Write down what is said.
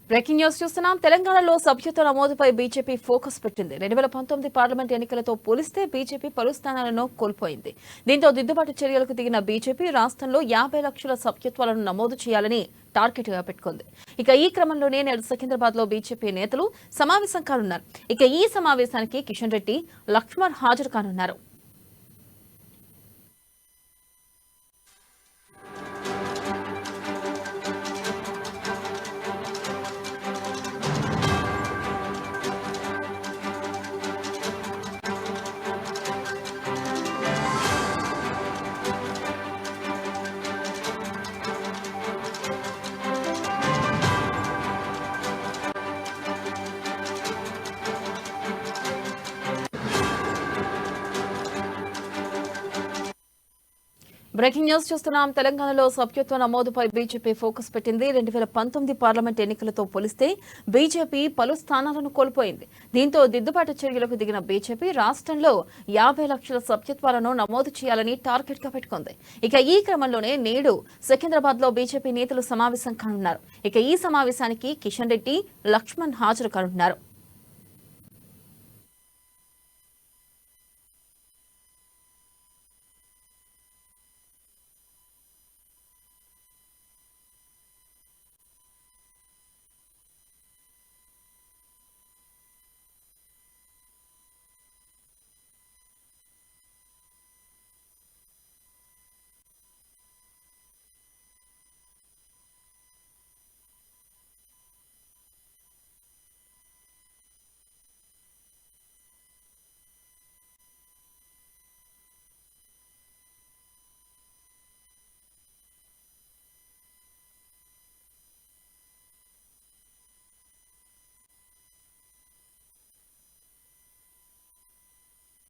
Breaking news చూస్తున్నాం. తెలంగాణలో సభ్యత్వ నమోదుపై బీజేపీ ఫోకస్ పెట్టింది. 2019 పార్లమెంట్ ఎన్నికలతో పోలిస్తే బీజేపీ పలు స్థానాలను కోల్పోయింది. దీంతో దిద్దుబాటు చర్యలకు దిగిన బీజేపీ రాష్ట్రంలో 50 లక్షల సభ్యత్వాలను నమోదు చేయాలని టార్గెట్ గా పెట్టుకుంది. ఇక ఈ క్రమంలోనే నేడు సికింద్రాబాద్ లో బీజేపీ నేతలు సమావేశం కానున్నారు. ఇక ఈ సమావేశానికి కిషన్ రెడ్డి, లక్ష్మణ్ హాజరు కానున్నారు. బ్రేకింగ్ న్యూస్ చూస్తున్నాం. తెలంగాణలో సభ్యత్వ నమోదుపై బీజేపీ ఫోకస్ పెట్టింది. 2019 పార్లమెంట్ ఎన్నికలతో పోలిస్తే బీజేపీ పలు స్థానాలను కోల్పోయింది. దీంతో దిద్దుబాటు చర్యలకు దిగిన బీజేపీ రాష్ట్రంలో 50 లక్షల సభ్యత్వాలను నమోదు చేయాలని టార్గెట్ గా పెట్టుకుంది. ఇక ఈ క్రమంలోనే నేడు సికింద్రాబాద్ లో బీజేపీ నేతలు సమావేశం కానున్నారు. ఇక ఈ సమావేశానికి కిషన్ రెడ్డి, లక్ష్మణ్ హాజరు కానున్నారు.